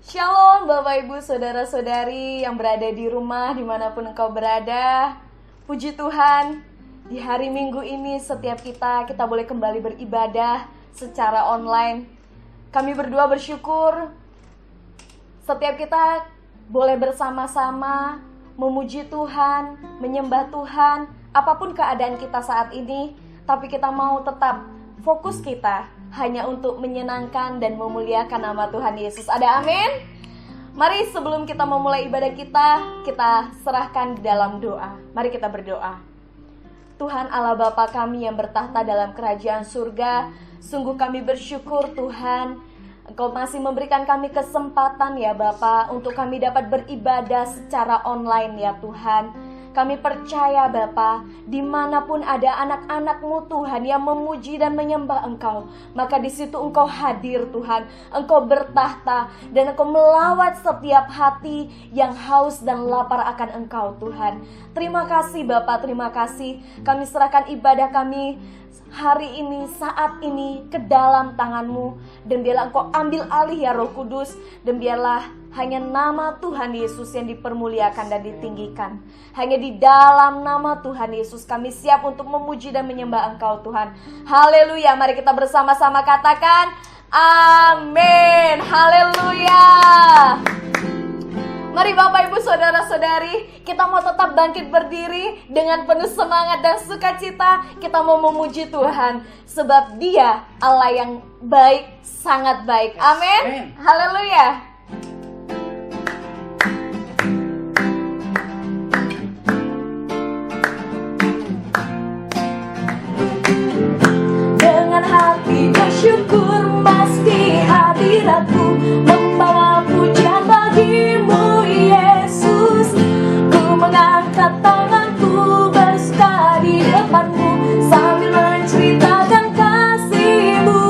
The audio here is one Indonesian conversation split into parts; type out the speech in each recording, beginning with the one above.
Shalom Bapak Ibu Saudara-saudari yang berada di rumah dimanapun engkau berada. Puji Tuhan, di hari Minggu ini setiap kita boleh kembali beribadah secara online. Kami berdua bersyukur setiap kita boleh bersama-sama memuji Tuhan, menyembah Tuhan, apapun keadaan kita saat ini. Tapi kita mau tetap fokus kita hanya untuk menyenangkan dan memuliakan nama Tuhan Yesus. Ada amin? Mari sebelum kita memulai ibadah kita serahkan di dalam doa. Mari kita berdoa. Tuhan Allah Bapa kami yang bertahta dalam kerajaan surga, sungguh kami bersyukur Tuhan, Engkau masih memberikan kami kesempatan ya Bapa, untuk kami dapat beribadah secara online ya Tuhan. Kami percaya Bapa, dimanapun ada anak-anak-Mu Tuhan yang memuji dan menyembah Engkau, maka di situ Engkau hadir Tuhan. Engkau bertahta dan Engkau melawat setiap hati yang haus dan lapar akan Engkau Tuhan. Terima kasih Bapa, terima kasih. Kami serahkan ibadah kami hari ini, saat ini ke dalam tangan-Mu. Dan biarlah Engkau ambil alih ya Roh Kudus. Dan biarlah hanya nama Tuhan Yesus yang dipermuliakan dan ditinggikan. Hanya di dalam nama Tuhan Yesus kami siap untuk memuji dan menyembah Engkau Tuhan. Haleluya, mari kita bersama-sama katakan amin. Haleluya. Mari Bapak Ibu Saudara-saudari, kita mau tetap bangkit berdiri dengan penuh semangat dan sukacita. Kita mau memuji Tuhan, sebab Dia Allah yang baik, sangat baik. Amin. Haleluya. Dengan hati bersyukur meski hadirat-Mu, membawa pujian bagi-Mu Yesus. Ku mengangkat tanganku bersuka di depan-Mu sambil menceritakan kasih-Mu.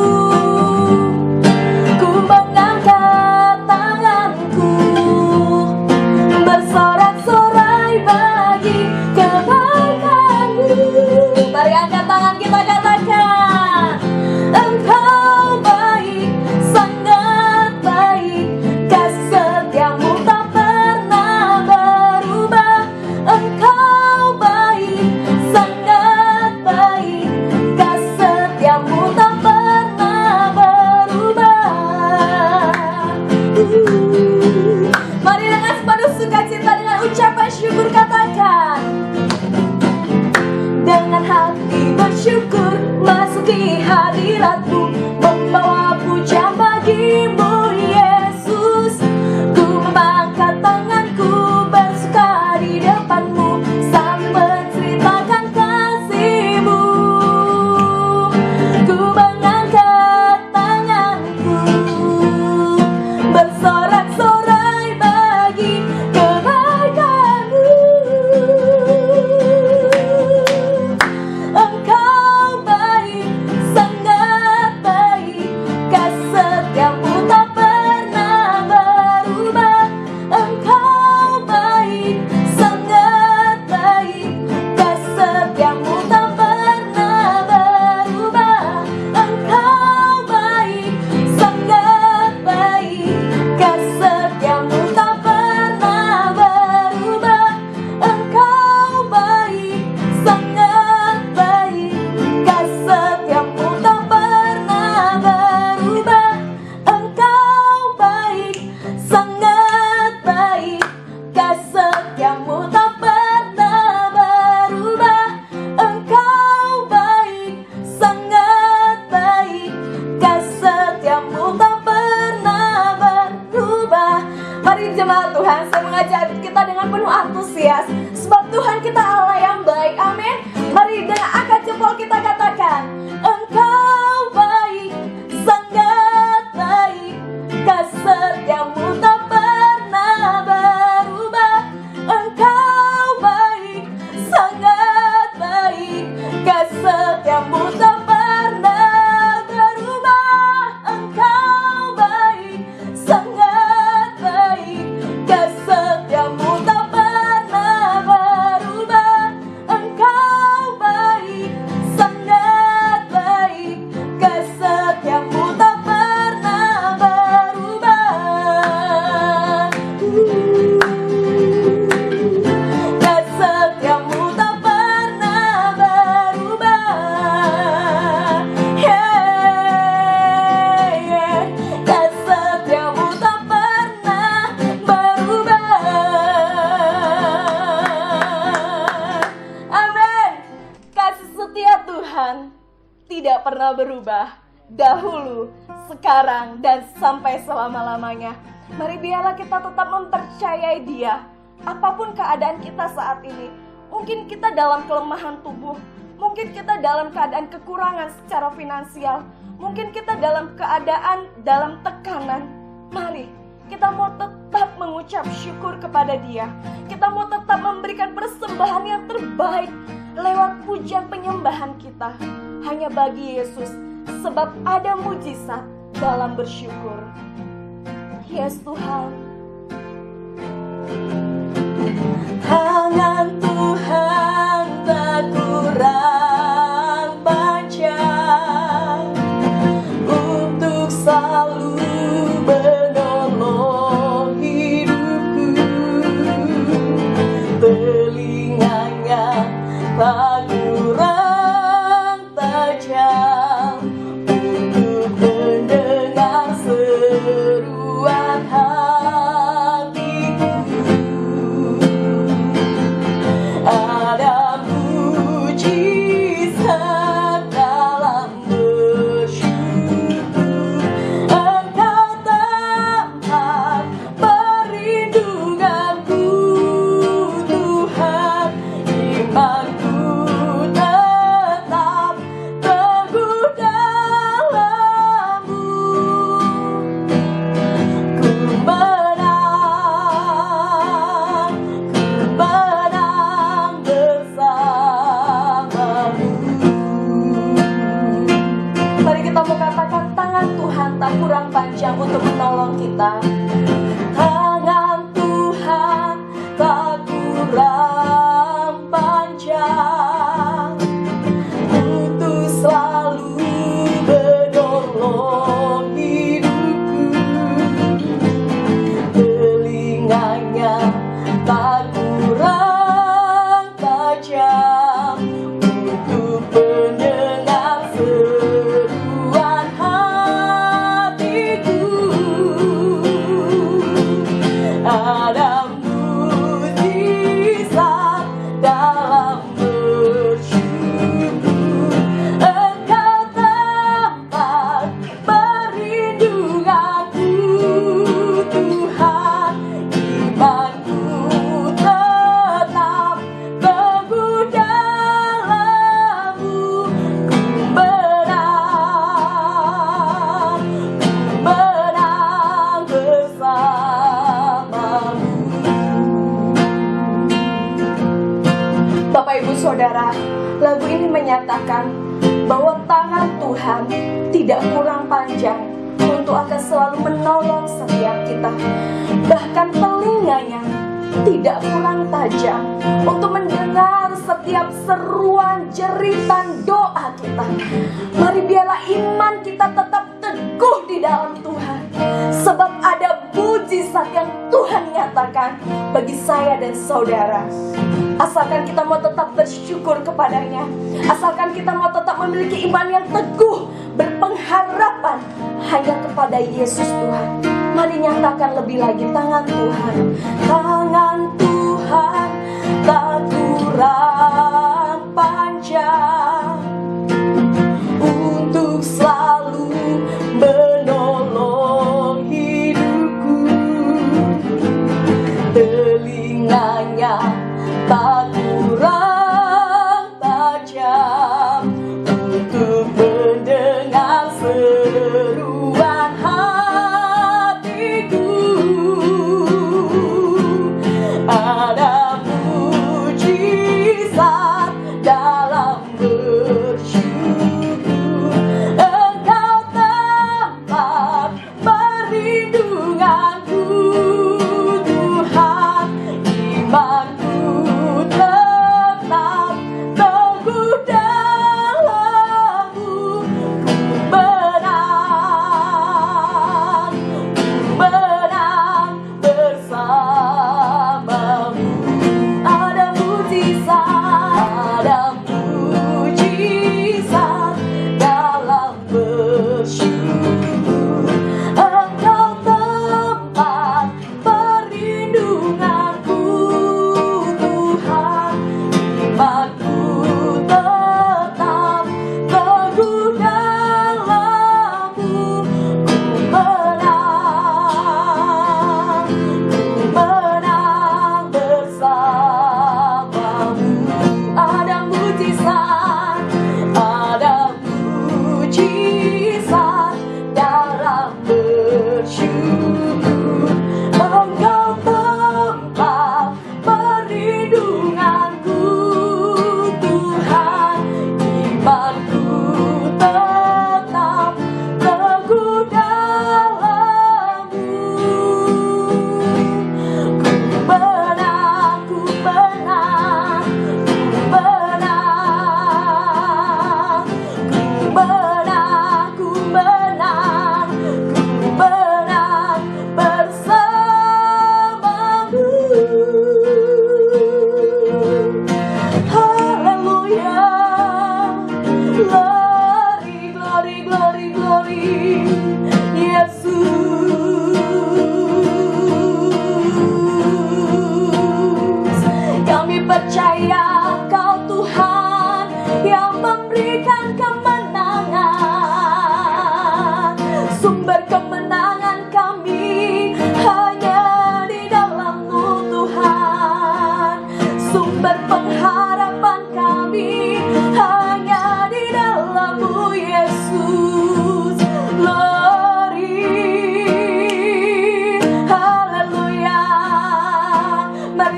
Ku mengangkat tanganku bersorak-sorai bagi kebaikan-Mu. Mari angkat tangan kita katakan, Engkau baik, sangat baik, kasih setiamu tak pernah berubah. Engkau baik, sangat baik, kasih setiamu tak pernah berubah. Mari dengan sepenuh sukacita dengan ucapan syukur katakan, dengan hati bersyukur masuki hadirat-Mu, membawa pujian bagi-Mu Yesus. Ku mengangkat tanganku bersuka di depan-Mu sambil menceritakan kasih-Mu. Ku mengangkat tanganku bersorak-sorai bagi kebaikan-Mu. Engkau baik, sangat baik, kasih setiamu tak pernah berubah. Engkau baik, sangat baik, kasih setiamu tak pernah berubah. Engkau baik, sangat baik, kasih setiamu tak pernah berubah. Engkau baik, sangat baik, kasih setiamu tak pernah berubah. Engkau baik, sangat baik, kasih setiamu tak pernah berubah. Engkau baik, sangat baik, kasih setiamu tak pernah berubah. Mari jemaat Tuhan, saya mengajak kita dengan penuh antusias, sebab Tuhan kita Allah yang baik. Amin. Mari dengan angkat jempol kita katakan, Engkau baik, sangat baik, kasih setiamu tak pernah berubah. Engkau baik, sangat baik, kasih setiamu tak pernah berubah. Engkau baik, sangat baik, kasih setiamu tak pernah berubah. Engkau baik, sangat Allah berubah, dahulu, sekarang, dan sampai selama-lamanya. Mari biarlah kita tetap mempercayai Dia. Apapun keadaan kita saat ini, mungkin kita dalam kelemahan tubuh, mungkin kita dalam keadaan kekurangan secara finansial, mungkin kita dalam keadaan dalam tekanan. Mari kita mau tetap mengucap syukur kepada Dia. Kita mau tetap memberikan persembahan yang terbaik lewat pujian penyembahan kita hanya bagi Yesus, sebab ada mujizat dalam bersyukur. Yes Tuhan. Tangan Tuhan tak kurang panjang untuk selalu menolong hidupku. Telinganya tak kurang tajam untuk mendengar seruan hatiku. Ada mujizat dalam bersyukur. Engkau tempat perlindunganku, Tuhan. Imanku tetap teguh dalam-Mu. Ku menang bersamamu. Mari kita mau katakan, tangan Tuhan tak kurang panjang untuk menolong kita. Tangan Tuhan tak kurang panjang untuk selalu menolong hidupku. Telinganya tak kurang tajam untuk mendengar seruan hatiku. Ada mujizat dalam bersyukur. Engkau tempat perlindunganku, Tuhan. Imanku tetap teguh dalam-Mu. Ku menang bersamamu. Bapak Ibu Saudara, lagu ini menyatakan bahwa tangan Tuhan tidak kurang panjang untuk akan selalu menolong setiap kita. Bahkan telinganya tidak kurang tajam untuk mendengar setiap seruan jeritan doa kita. Mari biarlah iman kita tetap teguh di dalam Tuhan, sebab ada mujizat yang Tuhan nyatakan bagi saya dan saudara. Asalkan kita mau tetap bersyukur kepadanya, asalkan kita mau tetap memiliki iman yang teguh, berpengharapan hanya kepada Yesus Tuhan. Mari nyatakan lebih lagi, tangan Tuhan. Tangan Tuhan tak kurang panjang untuk selalu menolong hidupku. Telinganya tak kurang tajam untuk mendengar seruan hatiku.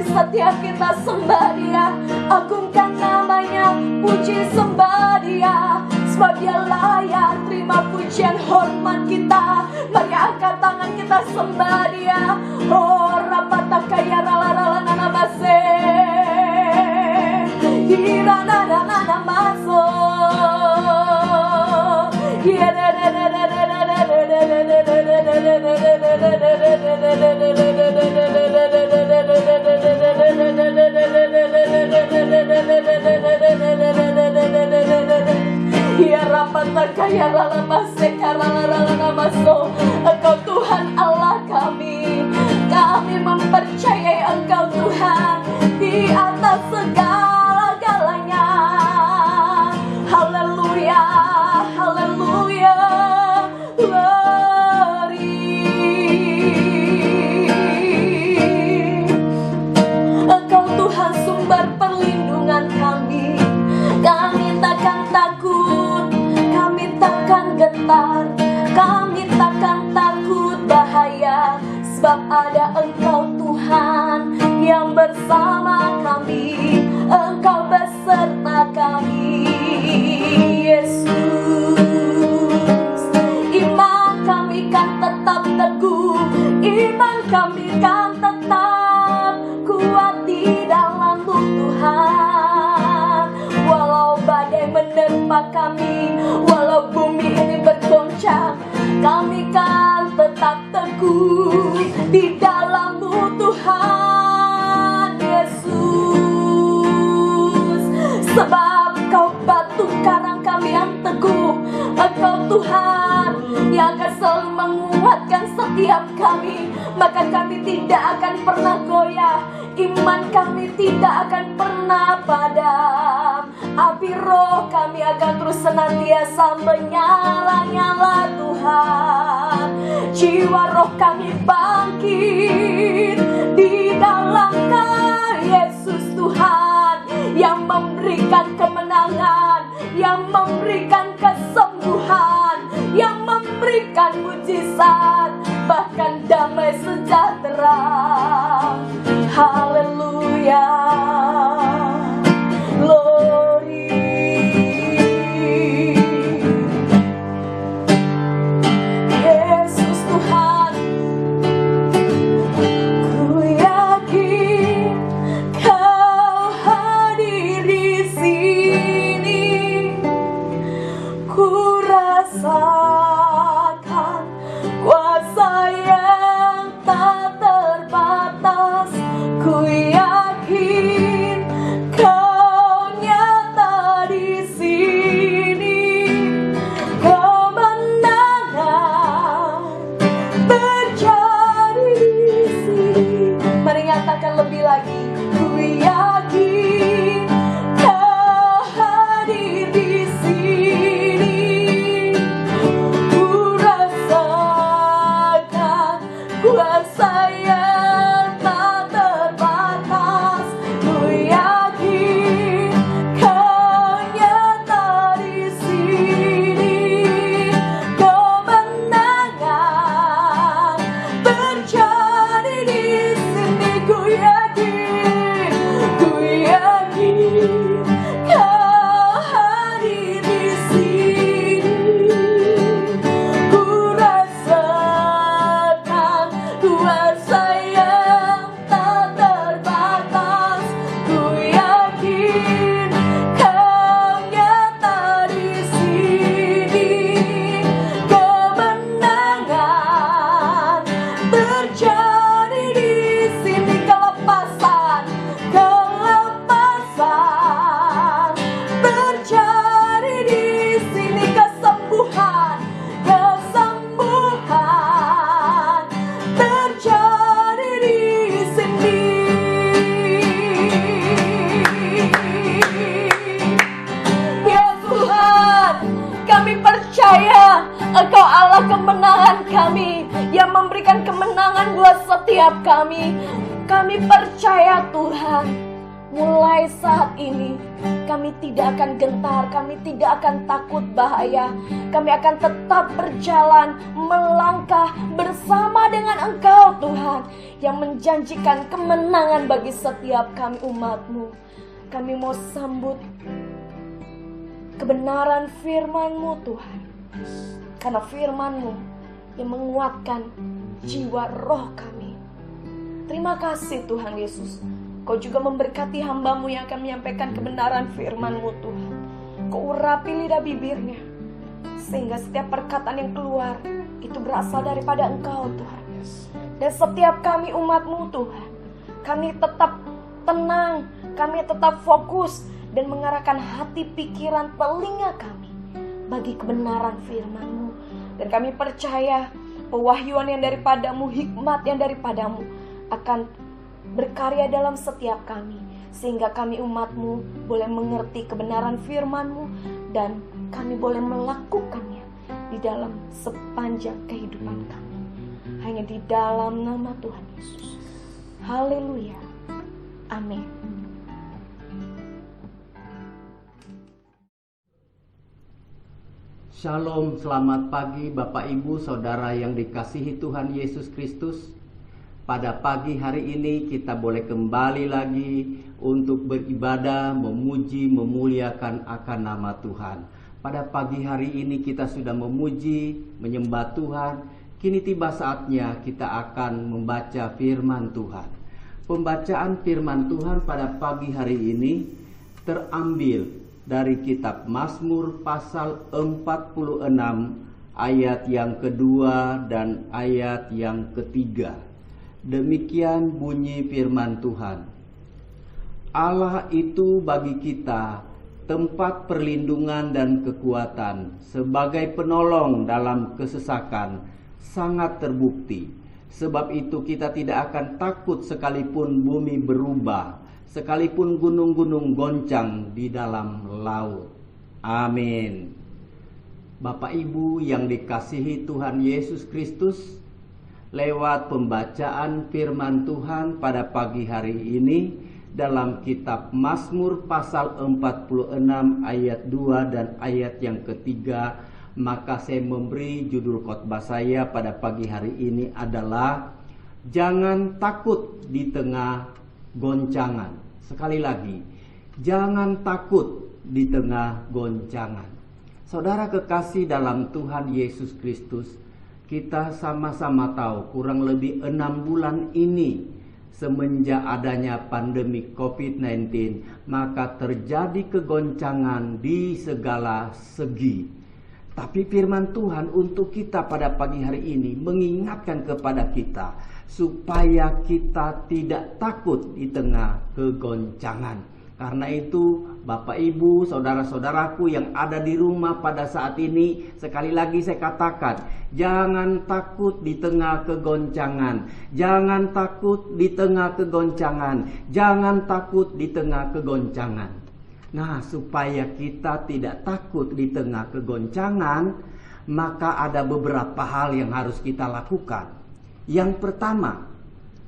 setiap kita sembah Dia, agungkan namanya, puji sembah Dia, sebab Dia layak terima pujian hormat kita. Mari angkat tangan kita sembah Dia. Oh rapatakaya rala nana mase, hira nana maso, ya rapatakaya rala mase karala namaso. Engkau Tuhan Allah kami, kami mempercayai Engkau Tuhan di atas segala-galanya. Haleluya, haleluya, glory. Engkau Tuhan sumber perlindungan kami, kami takkan takut, kami takkan gentar, kami takkan takut bahaya, sebab ada Engkau Tuhan yang bersama kami, Engkau beserta kami. Yesus, iman kami kan tetap teguh, iman kami kan tetap kuat di dalam-Mu Tuhan. Walau badai menerpa kami, walau bumi ini bergoncang, kami kan tetap teguh di dalam-Mu Tuhan. Yesus, sebab Kau batu karang kami yang teguh, Engkau Tuhan yang akan selalu menguatkan setiap kami, maka kami tidak akan pernah goyah, iman kami tidak akan pernah padam. Api roh kami akan terus senantiasa menyala-nyala Tuhan. Jiwa roh kami bangkit di dalam Kau Yesus Tuhan, yang memberikan kemenangan, yang memberikan kesembuhan, yang memberikan mujizat, bahkan damai sejahtera. Haleluya, glory. Yesus Tuhan, ku yakin Kau hadir di sini. Ku rasakan kuasa yang tak terbatas. Ku yakin Kau nyata di sini. Kemenangan terjadi di sini. Mari nyatakan lebih lagi. Ku yakin Kau hadir di sini. Ku rasakan kuasa yang tak terbatas. Ku yakin Kau nyata di sini. Kemenangan terjadi di sini. Ku yakin Kau hadir di sini. Ku rasakan kuasa yang tak terbatas. Ku yakin Kau nyata di sini. Kemenangan terjadi di sini. Kelepasan terjadi di sini. Kesembuhan terjadi di sini. Ya Tuhan, kami percaya Engkau Allah kemenangan kami, yang memberikan kemenangan buat setiap kami. Kami percaya Tuhan, mulai saat ini kami tidak akan gentar, kami tidak akan takut bahaya. Kami akan tetap berjalan, melangkah bersama dengan Engkau Tuhan, yang menjanjikan kemenangan bagi setiap kami umat-Mu. Kami mau sambut kebenaran firman-Mu Tuhan, karena firman-Mu yang menguatkan jiwa roh kami. Terima kasih Tuhan Yesus. Kau juga memberkati hamba-Mu yang akan menyampaikan kebenaran firman-Mu Tuhan. Kau urapi lidah bibirnya, sehingga setiap perkataan yang keluar itu berasal daripada Engkau Tuhan. Dan setiap kami umat-Mu Tuhan, kami tetap tenang, kami tetap fokus dan mengarahkan hati, pikiran, telinga kami bagi kebenaran firman-Mu. Dan kami percaya pewahyuan yang daripada-Mu, hikmat yang daripada-Mu akan berkarya dalam setiap kami, sehingga kami umat-Mu boleh mengerti kebenaran firman-Mu dan kami boleh melakukannya di dalam sepanjang kehidupan kami. Hanya di dalam nama Tuhan Yesus. Haleluya. Amin. Shalom, selamat pagi Bapak Ibu Saudara yang dikasihi Tuhan Yesus Kristus. Pada pagi hari ini kita boleh kembali lagi untuk beribadah, memuji, memuliakan akan nama Tuhan. Pada pagi hari ini kita sudah memuji, menyembah Tuhan. Kini tiba saatnya kita akan membaca firman Tuhan. Pembacaan firman Tuhan pada pagi hari ini terambil dari kitab Mazmur pasal 46 ayat yang kedua dan ayat yang ketiga. Demikian bunyi firman Tuhan. Allah itu bagi kita tempat perlindungan dan kekuatan, sebagai penolong dalam kesesakan sangat terbukti. Sebab itu kita tidak akan takut sekalipun bumi berubah, sekalipun gunung-gunung goncang di dalam laut. Amin. Bapak Ibu yang dikasihi Tuhan Yesus Kristus, lewat pembacaan firman Tuhan pada pagi hari ini dalam kitab Mazmur pasal 46 ayat 2 dan ayat yang ketiga, maka saya memberi judul khotbah saya pada pagi hari ini adalah jangan takut di tengah goncangan. Sekali lagi, jangan takut di tengah goncangan. Saudara kekasih dalam Tuhan Yesus Kristus, kita sama-sama tahu kurang lebih 6 bulan ini semenjak adanya pandemi COVID-19, maka terjadi kegoncangan di segala segi. Tapi firman Tuhan untuk kita pada pagi hari ini mengingatkan kepada kita supaya kita tidak takut di tengah kegoncangan. Karena itu Bapak Ibu, saudara-saudaraku yang ada di rumah pada saat ini, sekali lagi saya katakan, jangan takut di tengah kegoncangan. Jangan takut di tengah kegoncangan. Jangan takut di tengah kegoncangan. Nah, supaya kita tidak takut di tengah kegoncangan, maka ada beberapa hal yang harus kita lakukan. Yang pertama,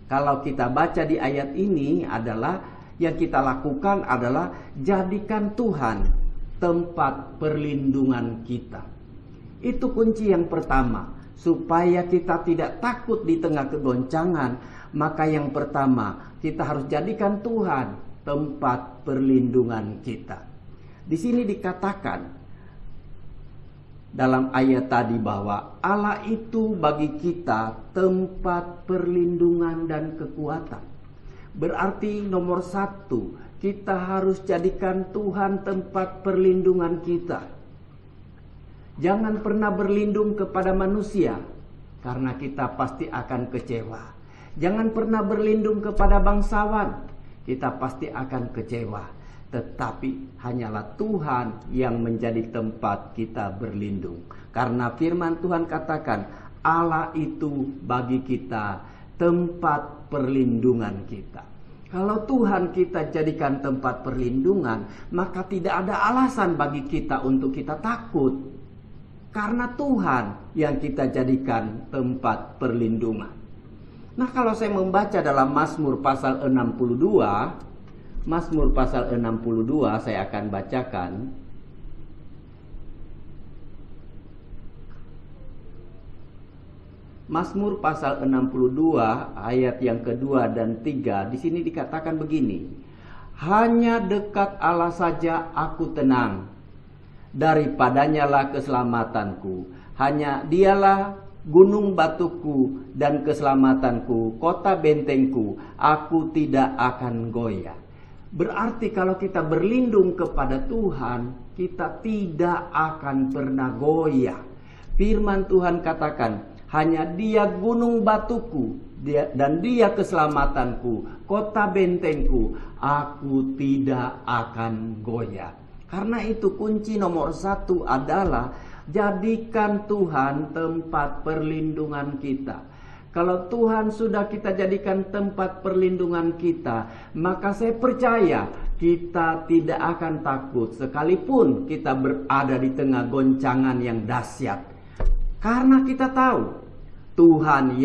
kalau kita baca di ayat ini adalah yang kita lakukan adalah jadikan Tuhan tempat perlindungan kita. Itu kunci yang pertama. Supaya kita tidak takut di tengah kegoncangan, maka yang pertama kita harus jadikan Tuhan tempat perlindungan kita. Di sini dikatakan dalam ayat tadi bahwa Allah itu bagi kita tempat perlindungan dan kekuatan. Berarti nomor satu, kita harus jadikan Tuhan tempat perlindungan kita. Jangan pernah berlindung kepada manusia, karena kita pasti akan kecewa. Jangan pernah berlindung kepada bangsawan, kita pasti akan kecewa. Tetapi hanyalah Tuhan yang menjadi tempat kita berlindung. Karena firman Tuhan katakan, Allah itu bagi kita tempat perlindungan kita. Kalau Tuhan kita jadikan tempat perlindungan, maka tidak ada alasan bagi kita untuk kita takut. Karena Tuhan yang kita jadikan tempat perlindungan. Nah, kalau saya membaca dalam Mazmur pasal 62, Mazmur pasal 62 saya akan bacakan. Mazmur pasal 62 ayat yang kedua dan 3. Di sini dikatakan begini. Hanya dekat Allah saja aku tenang. Daripadanya lah keselamatanku. Hanya dialah gunung batuku dan keselamatanku, kota bentengku. Aku tidak akan goyah. Berarti kalau kita berlindung kepada Tuhan, kita tidak akan pernah goyah. Firman Tuhan katakan, hanya Dia gunung batuku dan Dia keselamatanku, kota bentengku, aku tidak akan goyah. Karena itu kunci nomor 1 adalah jadikan Tuhan tempat perlindungan kita. Kalau Tuhan sudah kita jadikan tempat perlindungan kita, maka saya percaya kita tidak akan takut sekalipun kita berada di tengah goncangan yang dahsyat. Karena kita tahu Tuhan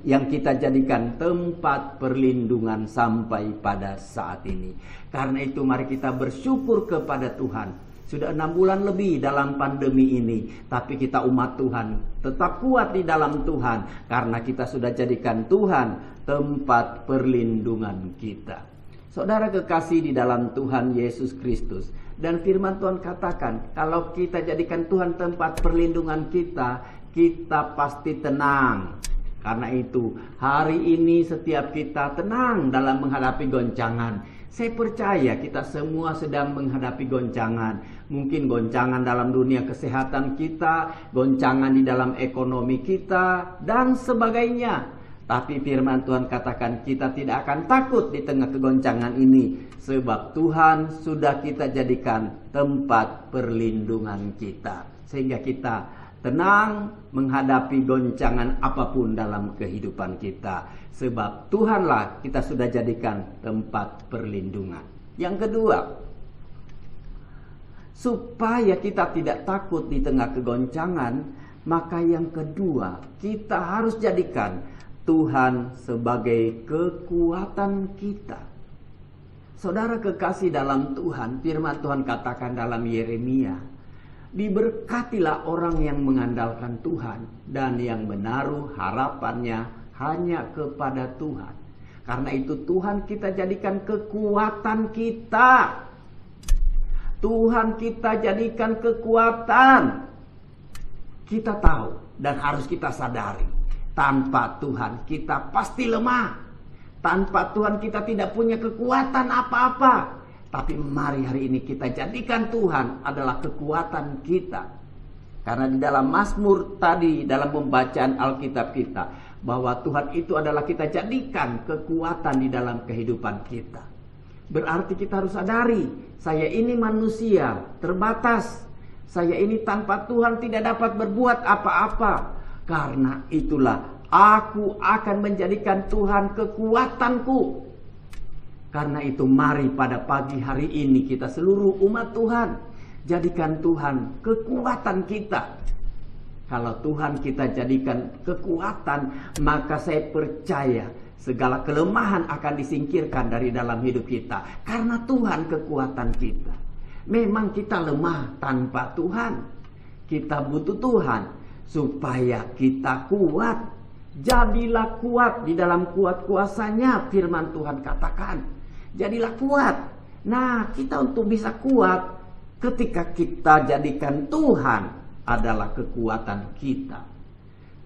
yang kita jadikan tempat perlindungan sampai pada saat ini. Karena itu mari kita bersyukur kepada Tuhan. Sudah 6 bulan lebih dalam pandemi ini, tapi kita umat Tuhan tetap kuat di dalam Tuhan. Karena kita sudah jadikan Tuhan tempat perlindungan kita. Saudara kekasih di dalam Tuhan Yesus Kristus. Dan firman Tuhan katakan, kalau kita jadikan Tuhan tempat perlindungan kita, kita pasti tenang. Karena itu hari ini setiap kita tenang dalam menghadapi goncangan. Saya percaya kita semua sedang menghadapi goncangan. Mungkin goncangan dalam dunia kesehatan kita, goncangan di dalam ekonomi kita, dan sebagainya. Tapi firman Tuhan katakan kita tidak akan takut di tengah kegoncangan ini. Sebab Tuhan sudah kita jadikan tempat perlindungan kita. Sehingga kita tenang menghadapi goncangan apapun dalam kehidupan kita. Sebab Tuhanlah kita sudah jadikan tempat perlindungan. Yang kedua, supaya kita tidak takut di tengah kegoncangan, maka yang kedua, kita harus jadikan Tuhan sebagai kekuatan kita. Saudara kekasih dalam Tuhan, firman Tuhan katakan dalam Yeremia, diberkatilah orang yang mengandalkan Tuhan dan yang menaruh harapannya hanya kepada Tuhan. Karena itu Tuhan kita jadikan kekuatan kita. Tuhan kita jadikan kekuatan. Kita tahu dan harus kita sadari, tanpa Tuhan kita pasti lemah. Tanpa Tuhan kita tidak punya kekuatan apa-apa. Tapi mari hari ini kita jadikan Tuhan adalah kekuatan kita. Karena di dalam Mazmur tadi, dalam pembacaan Alkitab kita, bahwa Tuhan itu adalah kita jadikan kekuatan di dalam kehidupan kita. Berarti kita harus sadari, saya ini manusia terbatas. Saya ini tanpa Tuhan tidak dapat berbuat apa-apa. Karena itulah aku akan menjadikan Tuhan kekuatanku. Karena itu mari pada pagi hari ini kita seluruh umat Tuhan jadikan Tuhan kekuatan kita. Kalau Tuhan kita jadikan kekuatan, maka saya percaya segala kelemahan akan disingkirkan dari dalam hidup kita. Karena Tuhan kekuatan kita. Memang kita lemah tanpa Tuhan. Kita butuh Tuhan supaya kita kuat. Jadilah kuat di dalam kuat kuasanya, firman Tuhan katakan. Jadilah kuat. Nah, kita untuk bisa kuat ketika kita jadikan Tuhan adalah kekuatan kita.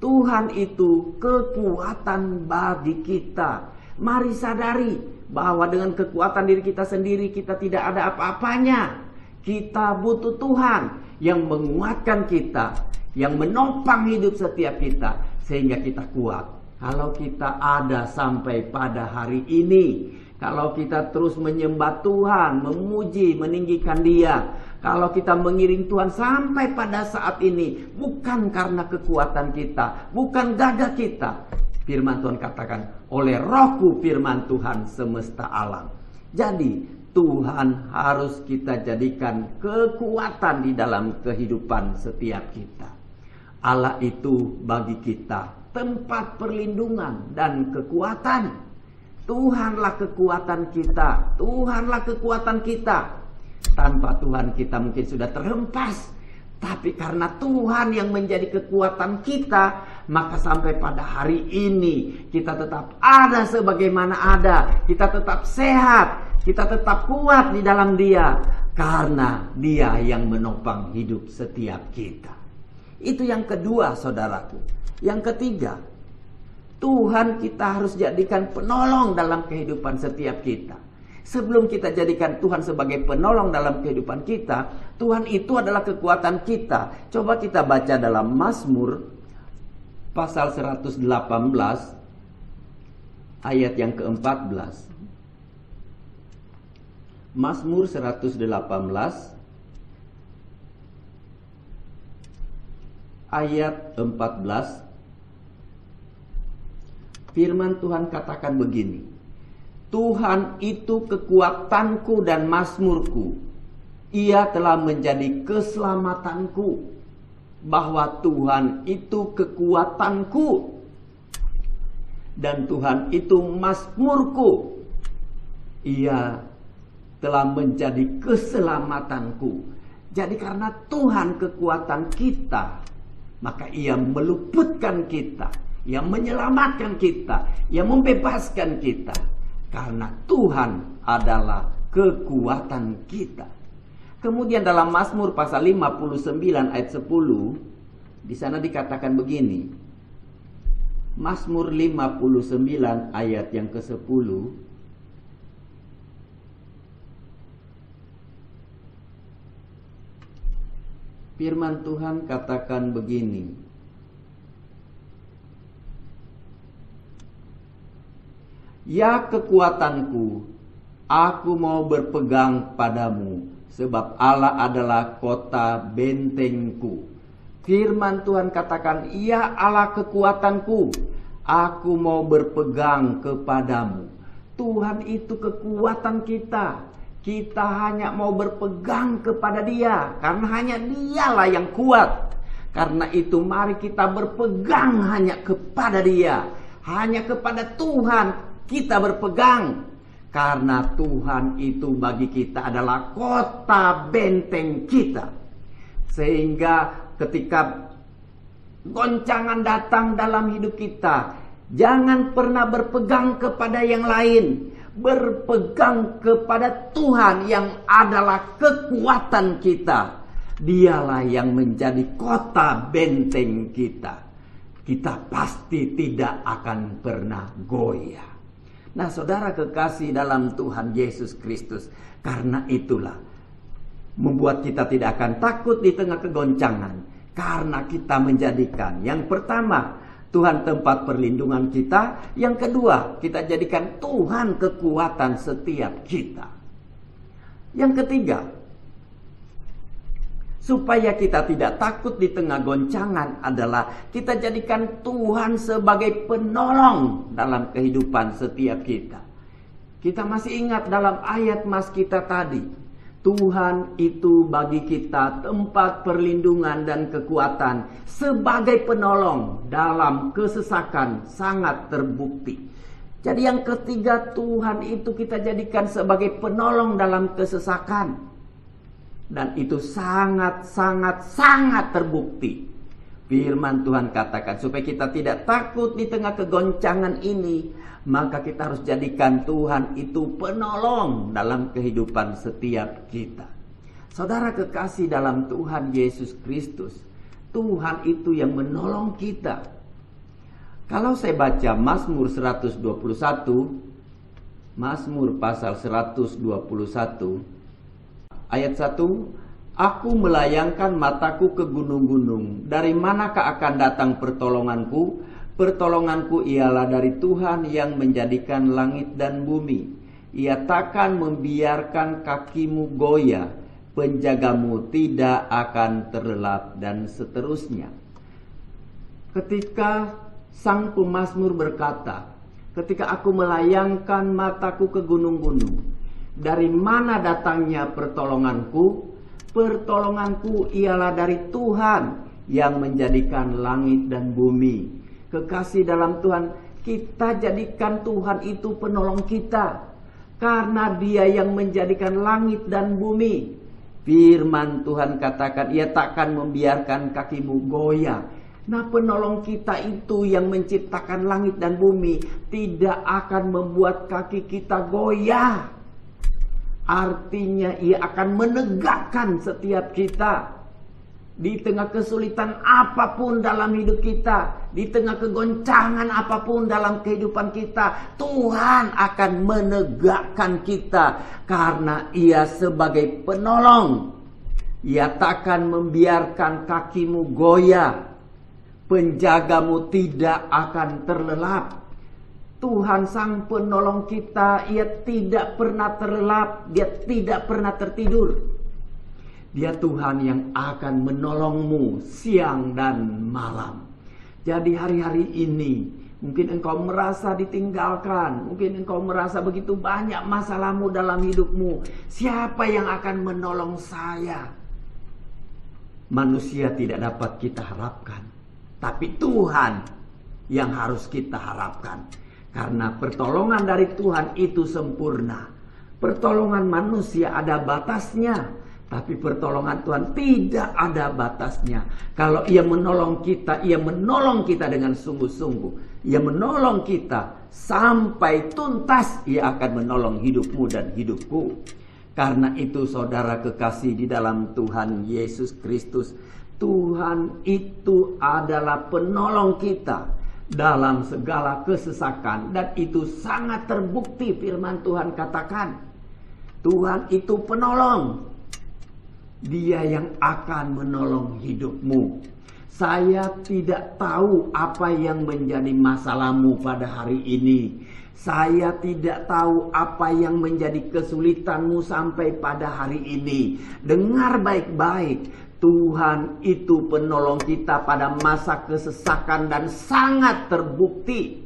Tuhan itu kekuatan bagi kita. Mari sadari bahwa dengan kekuatan diri kita sendiri kita tidak ada apa-apanya. Kita butuh Tuhan yang menguatkan kita, yang menopang hidup setiap kita sehingga kita kuat. Kalau kita ada sampai pada hari ini, kalau kita terus menyembah Tuhan, memuji, meninggikan Dia, kalau kita mengiring Tuhan sampai pada saat ini, bukan karena kekuatan kita, bukan gagah kita. Firman Tuhan katakan, oleh Rohku firman Tuhan semesta alam. Jadi Tuhan harus kita jadikan kekuatan di dalam kehidupan setiap kita. Allah itu bagi kita tempat perlindungan dan kekuatan. Tuhanlah kekuatan kita. Tuhanlah kekuatan kita. Tanpa Tuhan kita mungkin sudah terhempas. Tapi karena Tuhan yang menjadi kekuatan kita, maka sampai pada hari ini kita tetap ada sebagaimana ada. Kita tetap sehat. Kita tetap kuat di dalam Dia. Karena Dia yang menopang hidup setiap kita. Itu yang kedua, saudaraku. Yang ketiga, Tuhan kita harus jadikan penolong dalam kehidupan setiap kita. Sebelum kita jadikan Tuhan sebagai penolong dalam kehidupan kita, Tuhan itu adalah kekuatan kita. Coba kita baca dalam Mazmur pasal 118 ayat yang ke-14. Mazmur 118 ayat 14. Firman Tuhan katakan begini, Tuhan itu kekuatanku dan mazmurku. Ia telah menjadi keselamatanku. Bahwa Tuhan itu kekuatanku. Dan Tuhan itu mazmurku. Ia telah menjadi keselamatanku. Jadi karena Tuhan kekuatan kita, maka Ia meluputkan kita. Yang menyelamatkan kita, yang membebaskan kita. Karena Tuhan adalah kekuatan kita. Kemudian dalam Mazmur pasal 59 ayat 10, di sana dikatakan begini. Mazmur 59 ayat yang ke-10. Firman Tuhan katakan begini. Ya kekuatanku, aku mau berpegang padamu, sebab Allah adalah kota bentengku. Firman Tuhan katakan, ya Allah kekuatanku, aku mau berpegang kepadamu. Tuhan itu kekuatan kita. Kita hanya mau berpegang kepada Dia, karena hanya Dialah yang kuat. Karena itu mari kita berpegang hanya kepada Dia. Hanya kepada Tuhan kita berpegang, karena Tuhan itu bagi kita adalah kota benteng kita. Sehingga ketika goncangan datang dalam hidup kita, jangan pernah berpegang kepada yang lain. Berpegang kepada Tuhan yang adalah kekuatan kita. Dialah yang menjadi kota benteng kita. Kita pasti tidak akan pernah goyah. Nah, saudara kekasih dalam Tuhan Yesus Kristus, karena itulah membuat kita tidak akan takut di tengah kegoncangan, karena kita menjadikan yang pertama Tuhan tempat perlindungan kita, yang kedua kita jadikan Tuhan kekuatan setiap kita, yang ketiga supaya kita tidak takut di tengah goncangan adalah kita jadikan Tuhan sebagai penolong dalam kehidupan setiap kita. Kita masih ingat dalam ayat mas kita tadi, Tuhan itu bagi kita tempat perlindungan dan kekuatan sebagai penolong dalam kesesakan sangat terbukti. Jadi yang ketiga, Tuhan itu kita jadikan sebagai penolong dalam kesesakan. Dan itu sangat terbukti. Firman Tuhan katakan supaya kita tidak takut di tengah kegoncangan ini, maka kita harus jadikan Tuhan itu penolong dalam kehidupan setiap kita. Saudara kekasih dalam Tuhan Yesus Kristus, Tuhan itu yang menolong kita. Kalau saya baca Mazmur 121, Mazmur pasal 121 ayat 1, aku melayangkan mataku ke gunung-gunung. Dari manakah akan datang pertolonganku? Pertolonganku ialah dari Tuhan yang menjadikan langit dan bumi. Ia takkan membiarkan kakimu goyah, penjagamu tidak akan terlelap, dan seterusnya. Ketika sang pemazmur berkata, ketika aku melayangkan mataku ke gunung-gunung, dari mana datangnya pertolonganku? Pertolonganku ialah dari Tuhan yang menjadikan langit dan bumi. Kekasih dalam Tuhan, kita jadikan Tuhan itu penolong kita. Karena Dia yang menjadikan langit dan bumi. Firman Tuhan katakan, Ia takkan membiarkan kakimu goyah. Nah, penolong kita itu yang menciptakan langit dan bumi tidak akan membuat kaki kita goyah. Artinya Ia akan menegakkan setiap kita. Di tengah kesulitan apapun dalam hidup kita, di tengah kegoncangan apapun dalam kehidupan kita, Tuhan akan menegakkan kita karena Ia sebagai penolong. Ia takkan membiarkan kakimu goyah. Penjagamu tidak akan terlelap. Tuhan sang penolong kita, Ia tidak pernah terlelap, Dia tidak pernah tertidur. Dia Tuhan yang akan menolongmu siang dan malam. Jadi hari-hari ini mungkin engkau merasa ditinggalkan, mungkin engkau merasa begitu banyak masalahmu dalam hidupmu. Siapa yang akan menolong saya? Manusia tidak dapat kita harapkan, tapi Tuhan yang harus kita harapkan. Karena pertolongan dari Tuhan itu sempurna. Pertolongan manusia ada batasnya, tapi pertolongan Tuhan tidak ada batasnya. Kalau Ia menolong kita, Ia menolong kita dengan sungguh-sungguh. Ia menolong kita sampai tuntas. Ia akan menolong hidupmu dan hidupku. Karena itu saudara kekasih di dalam Tuhan Yesus Kristus, Tuhan itu adalah penolong kita dalam segala kesesakan. Dan itu sangat terbukti firman Tuhan katakan. Tuhan itu penolong. Dia yang akan menolong hidupmu. Saya tidak tahu apa yang menjadi masalahmu pada hari ini. Saya tidak tahu apa yang menjadi kesulitanmu sampai pada hari ini. Dengar baik-baik. Tuhan itu penolong kita pada masa kesesakan dan sangat terbukti.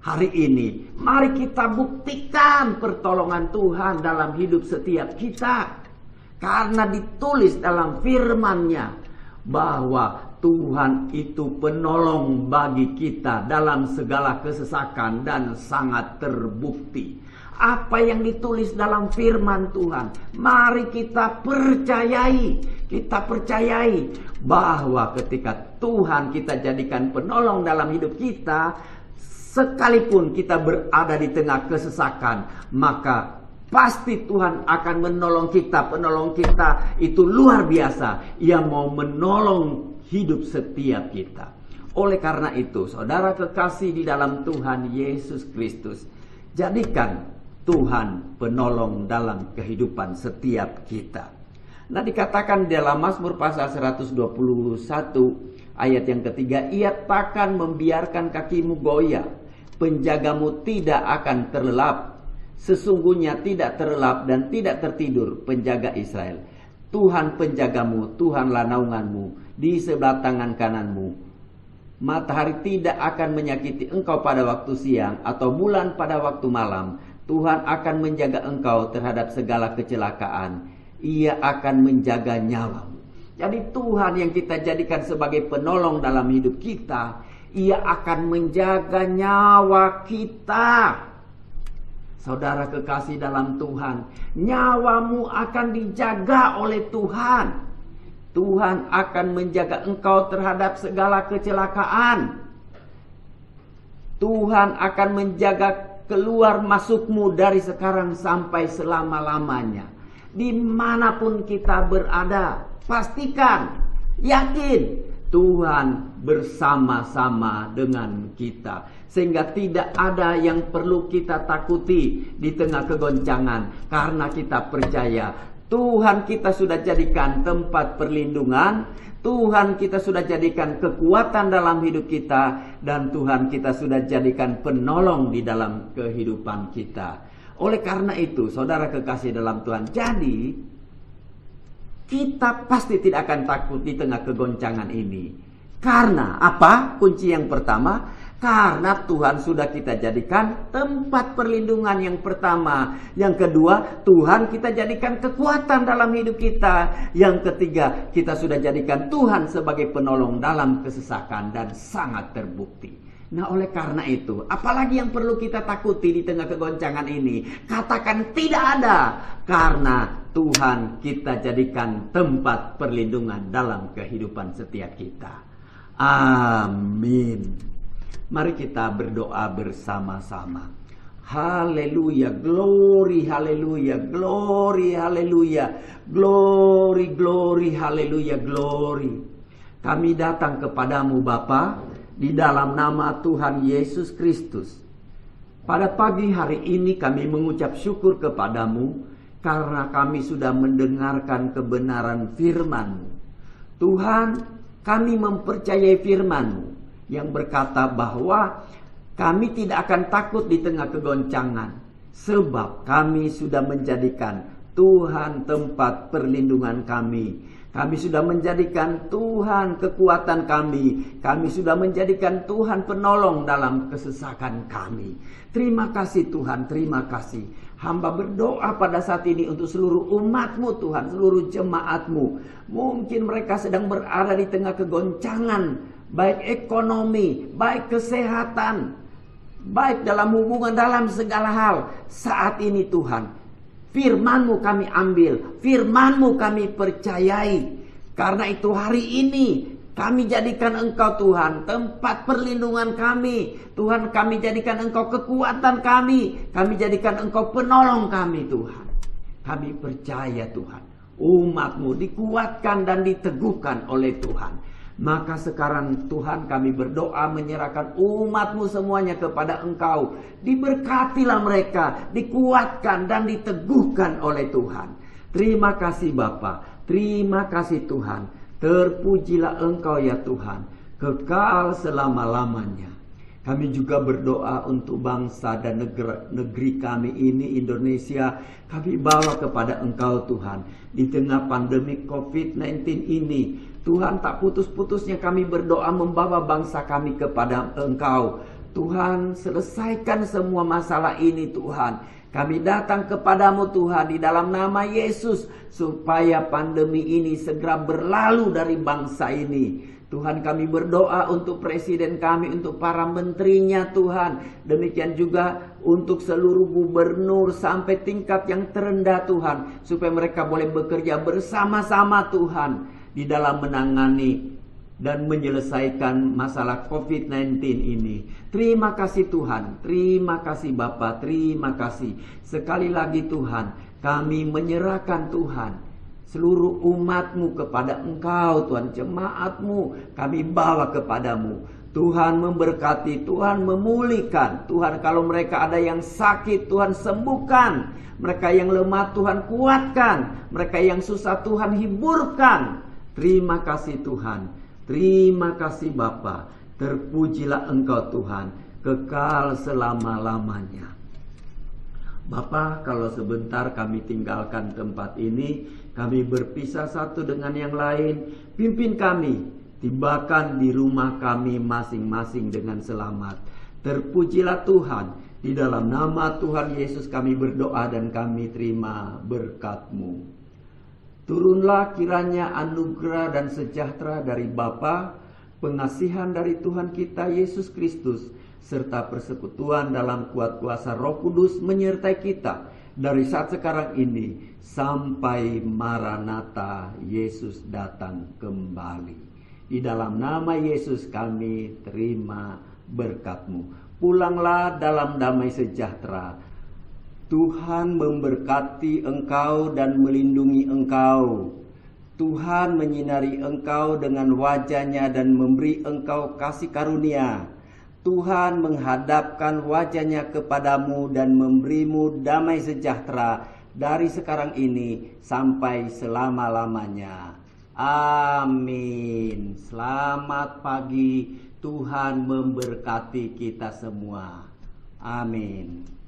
Hari ini, mari kita buktikan pertolongan Tuhan dalam hidup setiap kita. Karena ditulis dalam firman-Nya bahwa Tuhan itu penolong bagi kita dalam segala kesesakan dan sangat terbukti. Apa yang ditulis dalam firman Tuhan, mari kita percayai. Kita percayai bahwa ketika Tuhan kita jadikan penolong dalam hidup kita, sekalipun kita berada di tengah kesesakan, maka pasti Tuhan akan menolong kita. Penolong kita itu luar biasa. Ia mau menolong hidup setiap kita. Oleh karena itu, saudara kekasih di dalam Tuhan Yesus Kristus, jadikan Tuhan penolong dalam kehidupan setiap kita. Nah, dikatakan dalam Mazmur pasal 121 ayat yang ketiga, Ia takkan membiarkan kakimu goyah, penjagamu tidak akan terlelap. Sesungguhnya tidak terlelap dan tidak tertidur penjaga Israel. Tuhan penjagamu, Tuhanlah naunganmu di sebelah tangan kananmu. Matahari tidak akan menyakiti engkau pada waktu siang atau bulan pada waktu malam. Tuhan akan menjaga engkau terhadap segala kecelakaan. Ia akan menjaga nyawamu. Jadi Tuhan yang kita jadikan sebagai penolong dalam hidup kita, Ia akan menjaga nyawa kita. Saudara kekasih dalam Tuhan, nyawamu akan dijaga oleh Tuhan. Tuhan akan menjaga engkau terhadap segala kecelakaan. Tuhan akan menjaga keluar masukmu dari sekarang sampai selama-lamanya. Dimanapun kita berada, pastikan, yakin Tuhan bersama-sama dengan kita. Sehingga tidak ada yang perlu kita takuti di tengah kegoncangan. Karena kita percaya Tuhan kita sudah jadikan tempat perlindungan. Tuhan kita sudah jadikan kekuatan dalam hidup kita. Dan Tuhan kita sudah jadikan penolong di dalam kehidupan kita. Oleh karena itu, saudara kekasih dalam Tuhan, jadi kita pasti tidak akan takut di tengah kegoncangan ini. Karena apa? Kunci yang pertama, karena Tuhan sudah kita jadikan tempat perlindungan yang pertama. Yang kedua, Tuhan kita jadikan kekuatan dalam hidup kita. Yang ketiga, kita sudah jadikan Tuhan sebagai penolong dalam kesesakan dan sangat terbukti. Nah, oleh karena itu, apalagi yang perlu kita takuti di tengah kegoncangan ini? Katakan tidak ada, karena Tuhan kita jadikan tempat perlindungan dalam kehidupan setiap kita. Amin. Mari kita berdoa bersama-sama. Haleluya, glory, haleluya, glory, haleluya, glory, glory, haleluya, glory. Kami datang kepadamu Bapa, di dalam nama Tuhan Yesus Kristus. Pada pagi hari ini kami mengucap syukur kepadamu, karena kami sudah mendengarkan kebenaran firman-Mu. Tuhan, kami mempercayai firman-Mu yang berkata bahwa kami tidak akan takut di tengah kegoncangan, sebab kami sudah menjadikan Tuhan tempat perlindungan kami. Kami sudah menjadikan Tuhan kekuatan kami. Kami sudah menjadikan Tuhan penolong dalam kesesakan kami. Terima kasih Tuhan, terima kasih. Hamba berdoa pada saat ini untuk seluruh umat-Mu Tuhan, seluruh jemaat-Mu. Mungkin mereka sedang berada di tengah kegoncangan, baik ekonomi, baik kesehatan, baik dalam hubungan, dalam segala hal. Saat ini Tuhan, firman-Mu kami ambil, firman-Mu kami percayai. Karena itu hari ini kami jadikan Engkau Tuhan tempat perlindungan kami. Tuhan, kami jadikan Engkau kekuatan kami. Kami jadikan Engkau penolong kami Tuhan. Kami percaya Tuhan, umat-Mu dikuatkan dan diteguhkan oleh Tuhan. Maka sekarang Tuhan kami berdoa menyerahkan umat-Mu semuanya kepada Engkau. Diberkatilah mereka, dikuatkan dan diteguhkan oleh Tuhan. Terima kasih Bapa, terima kasih Tuhan. Terpujilah Engkau ya Tuhan, kekal selama-lamanya. Kami juga berdoa untuk bangsa dan negeri kami ini, Indonesia. Kami bawa kepada Engkau Tuhan. Di tengah pandemi COVID-19 ini, Tuhan, tak putus-putusnya kami berdoa membawa bangsa kami kepada Engkau. Tuhan, selesaikan semua masalah ini Tuhan. Kami datang kepadamu Tuhan di dalam nama Yesus, supaya pandemi ini segera berlalu dari bangsa ini. Tuhan, kami berdoa untuk presiden kami, untuk para menterinya Tuhan. Demikian juga untuk seluruh gubernur sampai tingkat yang terendah Tuhan, supaya mereka boleh bekerja bersama-sama Tuhan di dalam menangani dan menyelesaikan masalah COVID-19 ini. Terima kasih Tuhan, terima kasih Bapa, terima kasih. Sekali lagi Tuhan, kami menyerahkan Tuhan seluruh umat-Mu kepada Engkau Tuhan. Jemaat-Mu kami bawa kepadamu. Tuhan memberkati, Tuhan memulihkan. Tuhan, kalau mereka ada yang sakit, Tuhan sembuhkan. Mereka yang lemah, Tuhan kuatkan. Mereka yang susah, Tuhan hiburkan. Terima kasih Tuhan, terima kasih Bapa. Terpujilah Engkau Tuhan, kekal selama-lamanya. Bapa, kalau sebentar kami tinggalkan tempat ini, kami berpisah satu dengan yang lain. Pimpin kami, tibakan di rumah kami masing-masing dengan selamat. Terpujilah Tuhan. Di dalam nama Tuhan Yesus kami berdoa dan kami terima berkat-Mu. Turunlah kiranya anugerah dan sejahtera dari Bapa, pengasihan dari Tuhan kita Yesus Kristus, serta persekutuan dalam kuat kuasa Roh Kudus menyertai kita dari saat sekarang ini sampai Maranatha, Yesus datang kembali. Di dalam nama Yesus kami terima berkat-Mu. Pulanglah dalam damai sejahtera. Tuhan memberkati engkau dan melindungi engkau. Tuhan menyinari engkau dengan wajah-Nya dan memberi engkau kasih karunia. Tuhan menghadapkan wajah-Nya kepadamu dan memberimu damai sejahtera dari sekarang ini sampai selama-lamanya. Amin. Selamat pagi. Tuhan memberkati kita semua. Amin.